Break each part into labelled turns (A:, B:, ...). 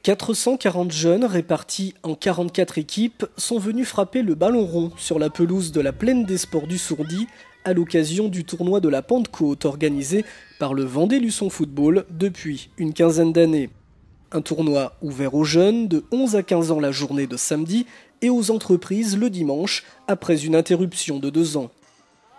A: 440 jeunes répartis en 44 équipes sont venus frapper le ballon rond sur la pelouse de la Plaine des Sports du Sourdy à l'occasion du tournoi de la Pentecôte organisé par le Vendée Luçon Football depuis une quinzaine d'années. Un tournoi ouvert aux jeunes de 11 à 15 ans la journée de samedi et aux entreprises le dimanche après une interruption de 2 ans.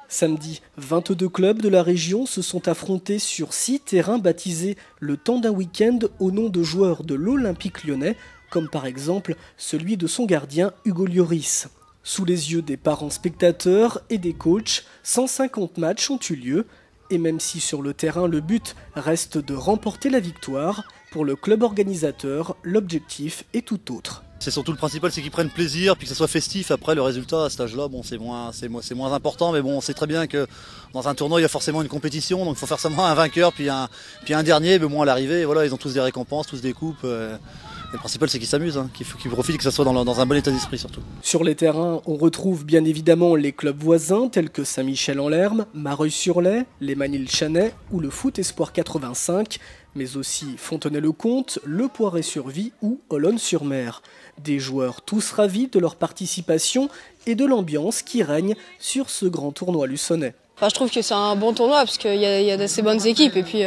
A: Samedi, 22 clubs de la région se sont affrontés sur 6 terrains baptisés le temps d'un week-end au nom de joueurs de l'Olympique lyonnais, comme par exemple celui de son gardien Hugo Lloris. Sous les yeux des parents spectateurs et des coachs, 150 matchs ont eu lieu. Et même si sur le terrain le but reste de remporter la victoire, pour le club organisateur, l'objectif est tout autre.
B: C'est surtout le principal, c'est qu'ils prennent plaisir, puis que ça soit festif. Après, le résultat à cet âge-là, bon, c'est moins important, mais bon, on sait très bien que dans un tournoi, il y a forcément une compétition, donc il faut forcément un vainqueur, puis un dernier, mais bon, à l'arrivée, voilà, ils ont tous des récompenses, tous des coupes. Le principal, c'est qu'ils s'amusent, qu'ils profitent, que ça soit dans un bon état d'esprit surtout.
A: Sur les terrains, on retrouve bien évidemment les clubs voisins tels que Saint-Michel-en-Lerme, Mareuil-sur-Lay, les Manille-Chanay ou le Foot Espoir 85, mais aussi Fontenay-le-Comte, Le Poiré-sur-Vie ou Olonne-sur-Mer. Des joueurs tous ravis de leur participation et de l'ambiance qui règne sur ce grand tournoi luçonnais.
C: Je trouve que c'est un bon tournoi parce qu'il y a d'assez bonnes équipes et puis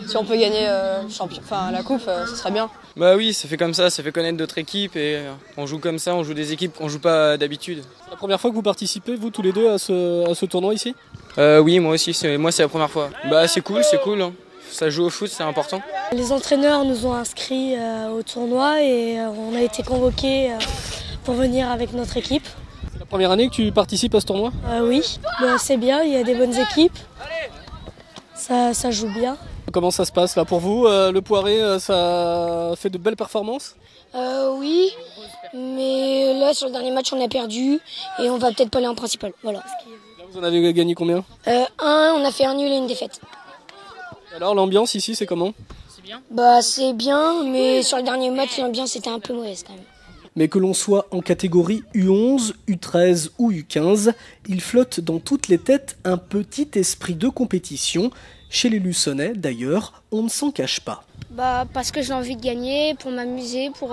C: si on peut gagner la coupe, ce serait bien.
D: Bah oui, ça fait comme ça fait connaître d'autres équipes et on joue comme ça, on joue des équipes qu'on joue pas d'habitude.
A: C'est la première fois que vous participez, vous tous les deux, à ce tournoi ici ?
D: Oui, moi aussi, c'est la première fois. Bah c'est cool. Hein. Ça joue au foot, c'est important.
E: Les entraîneurs nous ont inscrits au tournoi et on a été convoqués pour venir avec notre équipe.
A: C'est la première année que tu participes à ce tournoi ?
E: Oui, c'est bien, il y a des bonnes équipes, ça joue bien.
A: Comment ça se passe là pour vous ? Le Poiré, ça fait de belles performances ?
E: Oui, mais là sur le dernier match on a perdu et on va peut-être pas aller en principal. Voilà.
A: Là, vous en avez gagné combien ?
E: On a fait un nul et une défaite.
A: Alors l'ambiance ici c'est comment ?
E: C'est bien. C'est bien, mais sur le dernier match l'ambiance était un peu mauvaise quand même.
A: Mais que l'on soit en catégorie U11, U13 ou U15, il flotte dans toutes les têtes un petit esprit de compétition. Chez les Luçonnais, d'ailleurs, on ne s'en cache pas.
E: Parce que j'ai envie de gagner, pour m'amuser, pour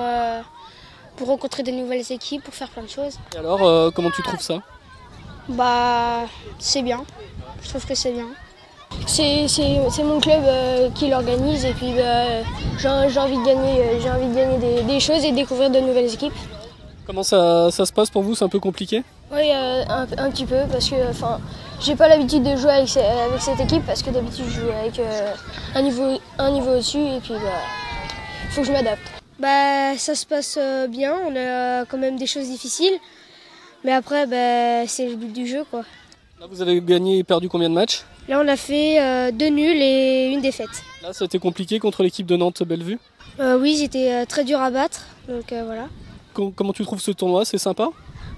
E: rencontrer de nouvelles équipes, pour faire plein de choses.
A: Et alors, comment tu trouves ça ?
E: C'est bien. Je trouve que c'est bien. C'est mon club qui l'organise et puis j'ai envie de gagner des choses et de découvrir de nouvelles équipes.
A: Comment ça se passe pour vous ? C'est un peu compliqué ?
E: Oui, un petit peu parce que j'ai pas l'habitude de jouer avec cette équipe parce que d'habitude je joue avec un niveau au-dessus et puis faut que je m'adapte. Ça se passe bien, on a quand même des choses difficiles, mais après c'est le but du jeu quoi.
A: Là vous avez gagné et perdu combien de matchs ?
E: Là on a fait 2 nuls et une défaite.
A: Là ça a été compliqué contre l'équipe de Nantes-Bellevue ?
E: Oui, c'était très dur à battre, donc voilà.
A: Comment tu trouves ce tournoi ? C'est sympa ?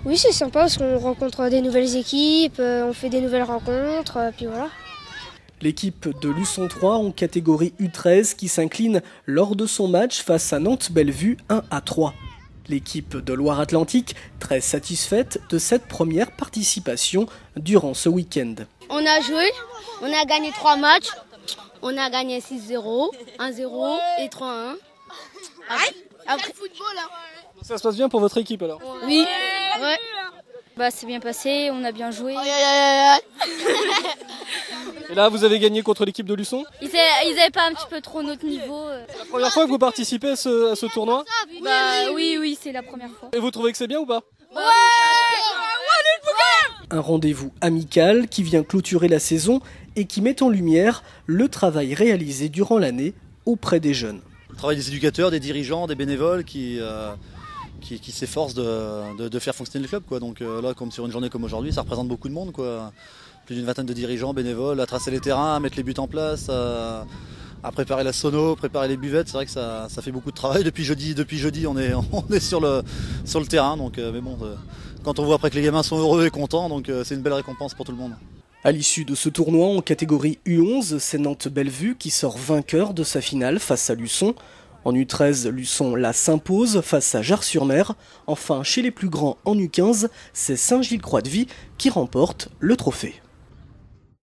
E: Oui, c'est sympa parce qu'on rencontre des nouvelles équipes, on fait des nouvelles rencontres, puis voilà.
A: L'équipe de Luçon 3 en catégorie U13 qui s'incline lors de son match face à Nantes-Bellevue 1-3. L'équipe de Loire-Atlantique très satisfaite de cette première participation durant ce week-end.
F: On a joué, on a gagné 3 matchs, on a gagné 6-0, 1-0 et 3-1. Après...
A: Ça se passe bien pour votre équipe alors ?
F: Oui. Ouais. C'est bien passé, on a bien joué.
A: Et là, vous avez gagné contre l'équipe de Luçon ?
F: Ils n'avaient pas un petit peu trop notre niveau.
A: C'est la première fois que vous participez à ce tournoi ?
F: Oui, c'est la première fois.
A: Et vous trouvez que c'est bien ou pas ?
F: Ouais.
A: Un rendez-vous amical qui vient clôturer la saison et qui met en lumière le travail réalisé durant l'année auprès des jeunes.
B: Le travail des éducateurs, des dirigeants, des bénévoles qui s'efforcent de faire fonctionner le club, quoi. Donc là, comme sur une journée comme aujourd'hui, ça représente beaucoup de monde, quoi. Plus d'une vingtaine de dirigeants, bénévoles, à tracer les terrains, à mettre les buts en place, à préparer la sono, préparer les buvettes. C'est vrai que ça fait beaucoup de travail. Depuis jeudi, on est sur le terrain. Donc, mais bon, quand on voit après que les gamins sont heureux et contents, donc c'est une belle récompense pour tout le monde.
A: À l'issue de ce tournoi en catégorie U11, c'est Nantes-Bellevue qui sort vainqueur de sa finale face à Luçon. En U13, Luçon s'impose face à Jars-sur-Mer. Enfin, chez les plus grands en U15, c'est Saint-Gilles-Croix-de-Vie qui remporte le trophée.